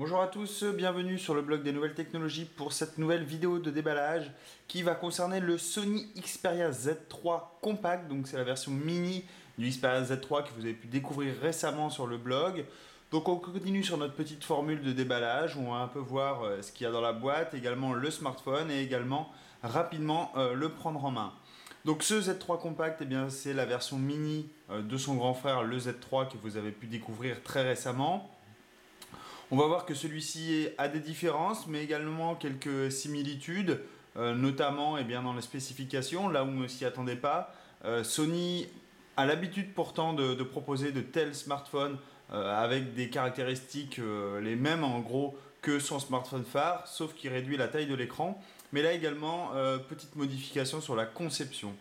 Bonjour à tous, bienvenue sur le blog des nouvelles technologies pour cette nouvelle vidéo de déballage qui va concerner le Sony Xperia Z3 Compact. Donc c'est la version mini du Xperia Z3 que vous avez pu découvrir récemment sur le blog. Donc on continue sur notre petite formule de déballage où on va un peu voir ce qu'il y a dans la boîte, également le smartphone et également rapidement le prendre en main. Donc ce Z3 Compact, eh bien, c'est la version mini de son grand frère le Z3 que vous avez pu découvrir très récemment. On va voir que celui-ci a des différences, mais également quelques similitudes, notamment dans les spécifications, là où on ne s'y attendait pas. Sony a l'habitude pourtant de proposer de tels smartphones avec des caractéristiques les mêmes en gros que son smartphone phare, sauf qu'il réduit la taille de l'écran. Mais là également, petite modification sur la conception.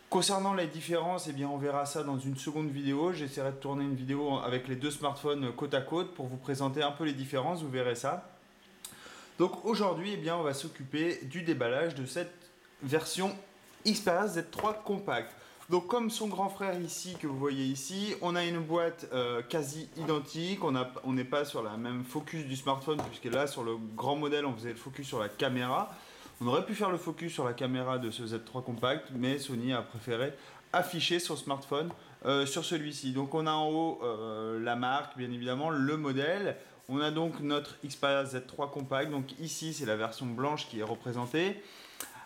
Concernant les différences, on verra ça dans une seconde vidéo. J'essaierai de tourner une vidéo avec les deux smartphones côte à côte pour vous présenter un peu les différences, vous verrez ça. Donc aujourd'hui, on va s'occuper du déballage de cette version Xperia Z3 Compact. Donc comme son grand frère ici, que vous voyez ici, on a une boîte quasi identique. On n'est pas sur la même focus du smartphone, puisque là, sur le grand modèle, on faisait le focus sur la caméra. On aurait pu faire le focus sur la caméra de ce Z3 Compact, mais Sony a préféré afficher son smartphone sur celui-ci. Donc on a en haut la marque, bien évidemment, le modèle. On a donc notre Xperia Z3 Compact. Donc ici, c'est la version blanche qui est représentée.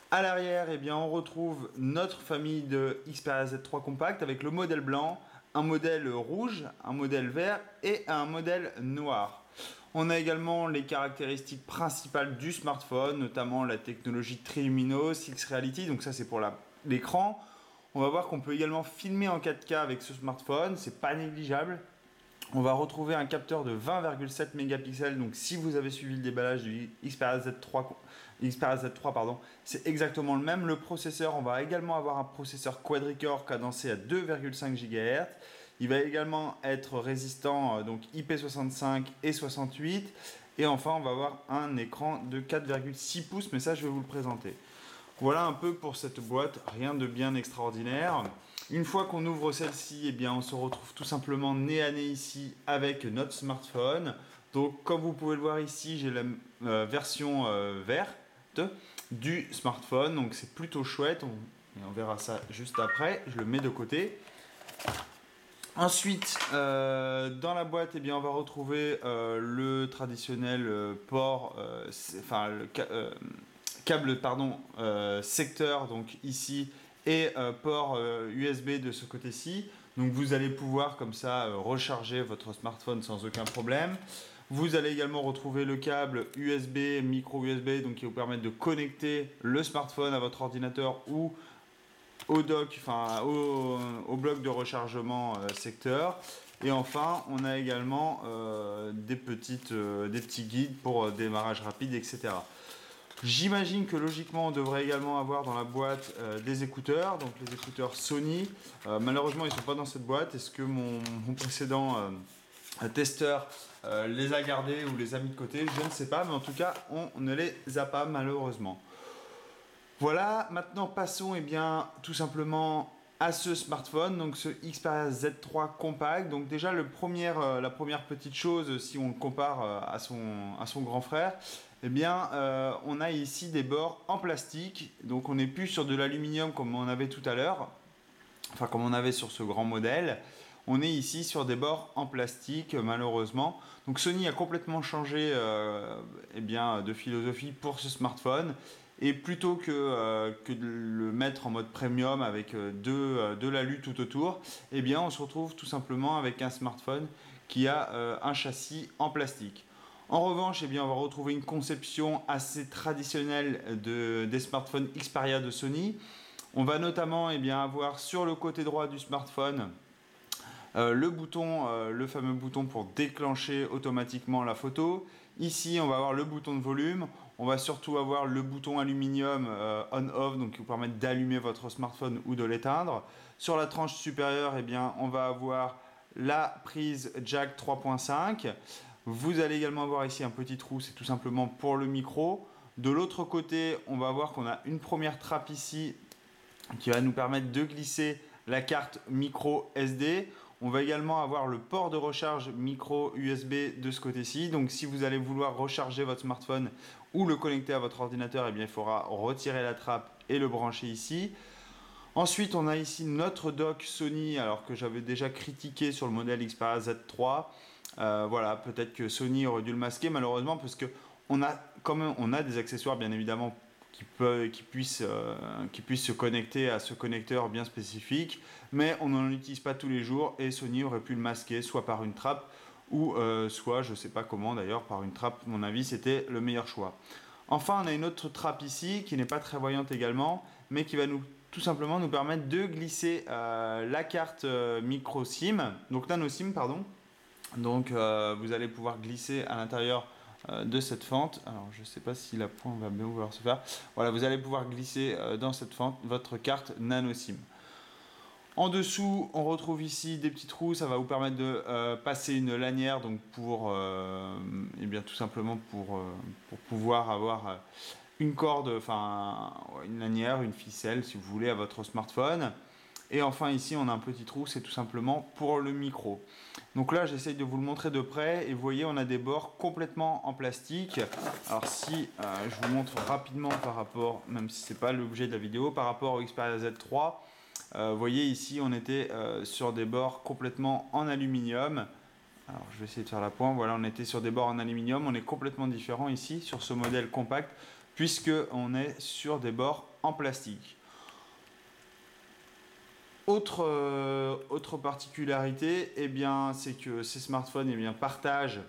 À l'arrière, on retrouve notre famille de Xperia Z3 Compact avec le modèle blanc, un modèle rouge, un modèle vert et un modèle noir. On a également les caractéristiques principales du smartphone, notamment la technologie Triluminos, X Reality, donc ça c'est pour l'écran. On va voir qu'on peut également filmer en 4K avec ce smartphone, c'est pas négligeable. On va retrouver un capteur de 20,7 mégapixels, donc si vous avez suivi le déballage du Xperia Z3, pardon, c'est exactement le même. Le processeur, on va également avoir un processeur quadricore cadencé à 2,5 GHz. Il va également être résistant donc IP65 et 68. Et enfin, on va avoir un écran de 4,6 pouces, mais ça, je vais vous le présenter. Voilà un peu pour cette boîte, rien de bien extraordinaire. Une fois qu'on ouvre celle-ci, on se retrouve tout simplement nez à nez ici avec notre smartphone. Donc comme vous pouvez le voir ici, j'ai la version verte du smartphone. Donc c'est plutôt chouette. On verra ça juste après. Je le mets de côté. Ensuite, dans la boîte, on va retrouver le traditionnel port, câble secteur, donc ici, et port USB de ce côté-ci. Donc vous allez pouvoir comme ça recharger votre smartphone sans aucun problème. Vous allez également retrouver le câble USB, micro USB, donc qui vous permet de connecter le smartphone à votre ordinateur ou au dock, au bloc de rechargement secteur. Et enfin, on a également des petits guides pour démarrage rapide, etc. J'imagine que logiquement, on devrait également avoir dans la boîte des écouteurs, donc les écouteurs Sony. Malheureusement, ils ne sont pas dans cette boîte. Est-ce que mon précédent testeur les a gardés ou les a mis de côté? Je ne sais pas, mais en tout cas, on ne les a pas malheureusement. Voilà, maintenant passons tout simplement à ce smartphone, donc ce Xperia Z3 Compact. Donc déjà la première petite chose, si on le compare à son grand frère, on a ici des bords en plastique. Donc on n'est plus sur de l'aluminium comme on avait tout à l'heure, enfin comme on avait sur ce grand modèle. On est ici sur des bords en plastique, malheureusement. Donc Sony a complètement changé de philosophie pour ce smartphone. Et plutôt que de le mettre en mode premium avec de l'alu tout autour, on se retrouve tout simplement avec un smartphone qui a un châssis en plastique. En revanche, on va retrouver une conception assez traditionnelle des smartphones Xperia de Sony. On va notamment avoir sur le côté droit du smartphone le fameux bouton pour déclencher automatiquement la photo. Ici, on va avoir le bouton de volume. On va surtout avoir le bouton aluminium on-off, donc qui vous permet d'allumer votre smartphone ou de l'éteindre. Sur la tranche supérieure, on va avoir la prise jack 3.5. Vous allez également avoir ici un petit trou, c'est tout simplement pour le micro. De l'autre côté, on va voir qu'on a une première trappe ici qui va nous permettre de glisser la carte micro SD. On va également avoir le port de recharge micro USB de ce côté-ci. Donc si vous allez vouloir recharger votre smartphone ou le connecter à votre ordinateur, eh bien, il faudra retirer la trappe et le brancher ici. Ensuite, on a ici notre dock Sony, alors que j'avais déjà critiqué sur le modèle Xperia Z3. Voilà, peut-être que Sony aurait dû le masquer malheureusement, parce que on a des accessoires bien évidemment qui puissent se connecter à ce connecteur bien spécifique, mais on n'en utilise pas tous les jours et Sony aurait pu le masquer soit par une trappe ou soit, je ne sais pas comment d'ailleurs, par une trappe. À mon avis, c'était le meilleur choix. Enfin, on a une autre trappe ici qui n'est pas très voyante également, mais qui va tout simplement nous permettre de glisser la carte micro SIM, donc nano SIM pardon. Donc vous allez pouvoir glisser à l'intérieur de cette fente. Alors je ne sais pas si la pointe va bien vouloir se faire. Voilà, vous allez pouvoir glisser dans cette fente votre carte nano SIM. En dessous, on retrouve ici des petits trous, ça va vous permettre de passer une lanière, donc pour, et bien tout simplement pour pouvoir avoir une corde, enfin une lanière, une ficelle si vous voulez à votre smartphone. Et enfin ici on a un petit trou, c'est tout simplement pour le micro. Donc là j'essaye de vous le montrer de près et vous voyez on a des bords complètement en plastique. Alors si je vous montre rapidement par rapport, même si c'est pas l'objet de la vidéo, par rapport au Xperia Z3, vous voyez ici on était sur des bords complètement en aluminium. Alors je vais essayer de faire la pointe, voilà on était sur des bords en aluminium, on est complètement différent ici sur ce modèle compact puisque on est sur des bords en plastique. Autre particularité, eh bien, c'est que ces smartphones partagent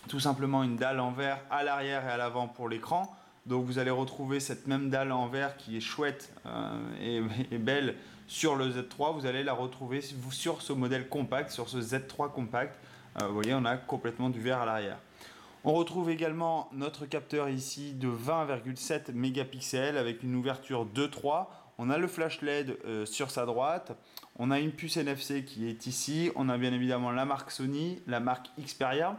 tout simplement une dalle en verre à l'arrière et à l'avant pour l'écran. Donc vous allez retrouver cette même dalle en verre qui est chouette et belle sur le Z3. Vous allez la retrouver sur ce modèle compact, sur ce Z3 compact. Vous voyez, on a complètement du verre à l'arrière. On retrouve également notre capteur ici de 20,7 mégapixels avec une ouverture 2.3. On a le flash LED sur sa droite. On a une puce NFC qui est ici. On a bien évidemment la marque Sony, la marque Xperia.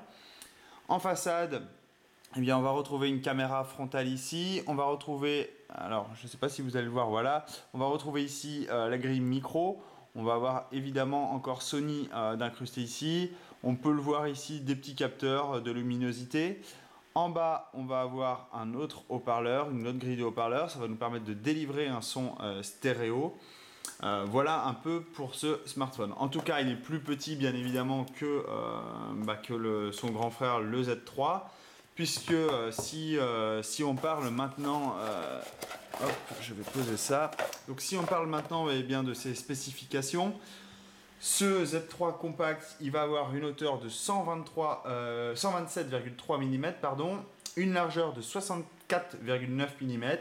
En façade, eh bien, on va retrouver une caméra frontale ici. On va retrouver, alors je ne sais pas si vous allez le voir, voilà. On va retrouver ici la grille micro. On va avoir évidemment encore Sony d'incrusté ici. On peut le voir ici, des petits capteurs de luminosité. En bas, on va avoir un autre haut-parleur, une autre grille de haut-parleurs. Ça va nous permettre de délivrer un son stéréo. Voilà un peu pour ce smartphone. En tout cas, il est plus petit bien évidemment que son grand frère le Z3. Puisque si on parle maintenant, hop, je vais poser ça. Donc si on parle maintenant bien de ses spécifications, ce Z3 compact, il va avoir une hauteur de 127,3 mm, une largeur de 64,9 mm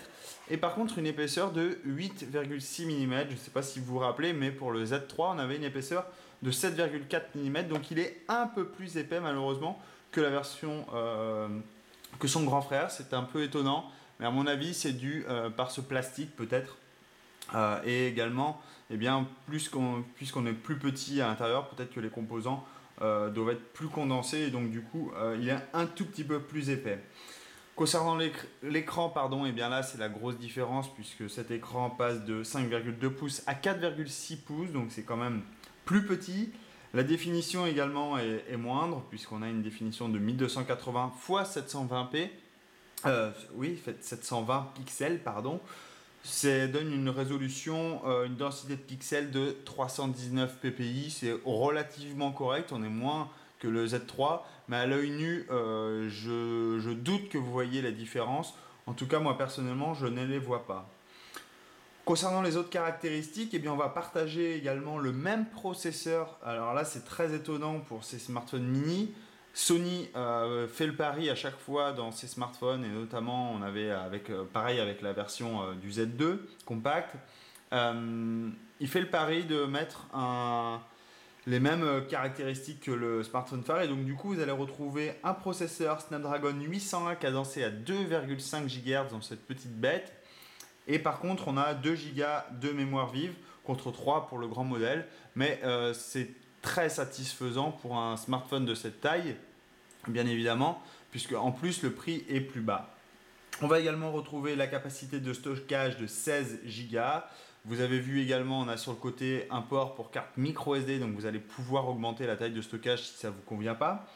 et par contre une épaisseur de 8,6 mm. Je ne sais pas si vous vous rappelez, mais pour le Z3, on avait une épaisseur de 7,4 mm, donc il est un peu plus épais malheureusement que la version que son grand frère. C'est un peu étonnant, mais à mon avis c'est dû par ce plastique peut-être. Et également, puisqu'on est plus petit à l'intérieur, peut-être que les composants doivent être plus condensés et donc du coup il est un tout petit peu plus épais. Concernant l'écran, pardon, et bien là c'est la grosse différence puisque cet écran passe de 5,2 pouces à 4,6 pouces, donc c'est quand même plus petit. La définition également est moindre puisqu'on a une définition de 1280 x 720p. 720 pixels, pardon. Ça donne une résolution, une densité de pixels de 319 ppi. C'est relativement correct, on est moins que le Z3, mais à l'œil nu, je doute que vous voyez la différence. En tout cas, moi personnellement, je ne les vois pas. Concernant les autres caractéristiques, eh bien, on va partager également le même processeur. Alors là, c'est très étonnant pour ces smartphones mini. Sony fait le pari à chaque fois dans ses smartphones, et notamment on avait pareil avec la version du Z2 compact. Il fait le pari de mettre les mêmes caractéristiques que le smartphone phare, et donc du coup vous allez retrouver un processeur Snapdragon 801 cadencé à 2,5 GHz dans cette petite bête. Et par contre, on a 2 Go de mémoire vive contre 3 pour le grand modèle. Mais c'est très satisfaisant pour un smartphone de cette taille, bien évidemment, puisque en plus le prix est plus bas. On va également retrouver la capacité de stockage de 16 Go. Vous avez vu également, on a sur le côté un port pour carte micro SD, donc vous allez pouvoir augmenter la taille de stockage si ça ne vous convient pas.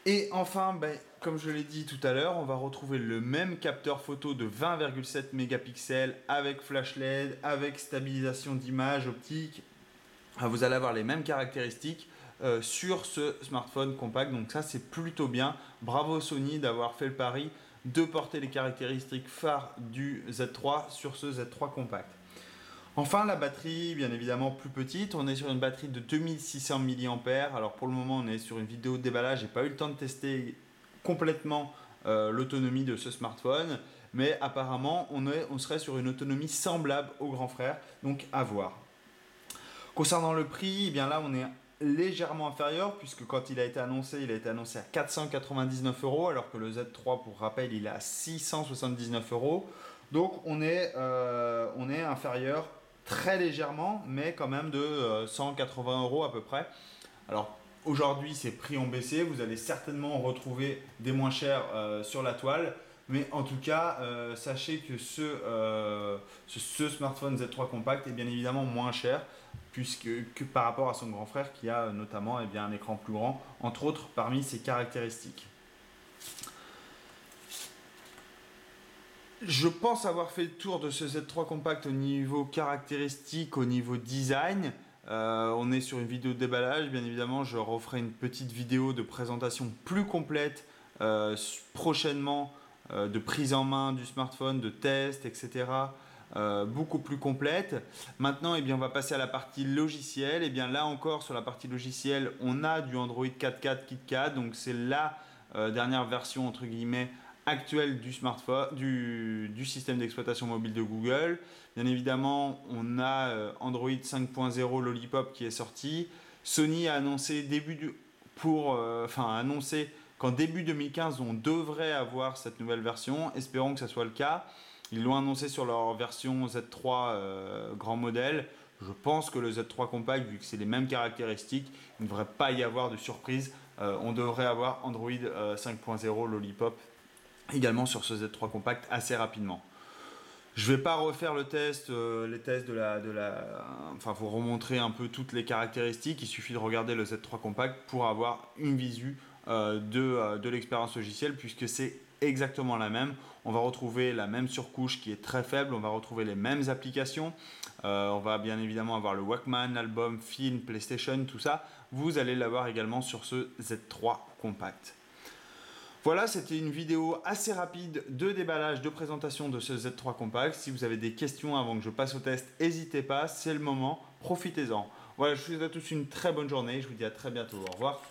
Et enfin, comme je l'ai dit tout à l'heure, on va retrouver le même capteur photo de 20,7 mégapixels avec flash LED, avec stabilisation d'image optique. Vous allez avoir les mêmes caractéristiques sur ce smartphone compact, donc ça c'est plutôt bien. Bravo Sony d'avoir fait le pari de porter les caractéristiques phares du Z3 sur ce Z3 compact. Enfin, la batterie, bien évidemment plus petite, on est sur une batterie de 2600 mAh. Alors pour le moment, on est sur une vidéo de déballage, j'ai pas eu le temps de tester complètement l'autonomie de ce smartphone, mais apparemment on serait sur une autonomie semblable au grand frère, donc à voir. Concernant le prix, eh bien là on est légèrement inférieur, puisque quand il a été annoncé à 499 €, alors que le Z3, pour rappel, il est à 679 €. Donc on est inférieur très légèrement, mais quand même de 180 € à peu près. Alors aujourd'hui, ces prix ont baissé, vous allez certainement en retrouver des moins chers sur la toile. Mais en tout cas, sachez que ce smartphone Z3 compact est bien évidemment moins cher que par rapport à son grand frère qui a notamment un écran plus grand, entre autres parmi ses caractéristiques. Je pense avoir fait le tour de ce Z3 compact au niveau caractéristique, au niveau design. On est sur une vidéo de déballage, bien évidemment, je referai une petite vidéo de présentation plus complète prochainement, de prise en main du smartphone, de test, etc. Beaucoup plus complète. Maintenant, on va passer à la partie logicielle. Et bien là encore, sur la partie logicielle, on a du Android 4.4 KitKat, donc c'est la dernière version entre guillemets actuelle du smartphone, du système d'exploitation mobile de Google. Bien évidemment, on a Android 5.0 Lollipop qui est sorti. Sony a annoncé annoncé qu'en début 2015, on devrait avoir cette nouvelle version. Espérons que ça soit le cas. Ils l'ont annoncé sur leur version Z3 grand modèle. Je pense que le Z3 compact, vu que c'est les mêmes caractéristiques, il ne devrait pas y avoir de surprise. On devrait avoir Android 5.0 Lollipop également sur ce Z3 compact assez rapidement. Je ne vais pas refaire les tests vous remontrer un peu toutes les caractéristiques. Il suffit de regarder le Z3 compact pour avoir une visu de l'expérience logicielle, puisque c'est exactement la même. On va retrouver la même surcouche qui est très faible, on va retrouver les mêmes applications. On va bien évidemment avoir le Walkman, l'album, film, PlayStation, tout ça. Vous allez l'avoir également sur ce Z3 compact. Voilà, c'était une vidéo assez rapide de déballage, de présentation de ce Z3 compact. Si vous avez des questions avant que je passe au test, n'hésitez pas, c'est le moment, profitez-en. Voilà, je vous souhaite à tous une très bonne journée, je vous dis à très bientôt, au revoir.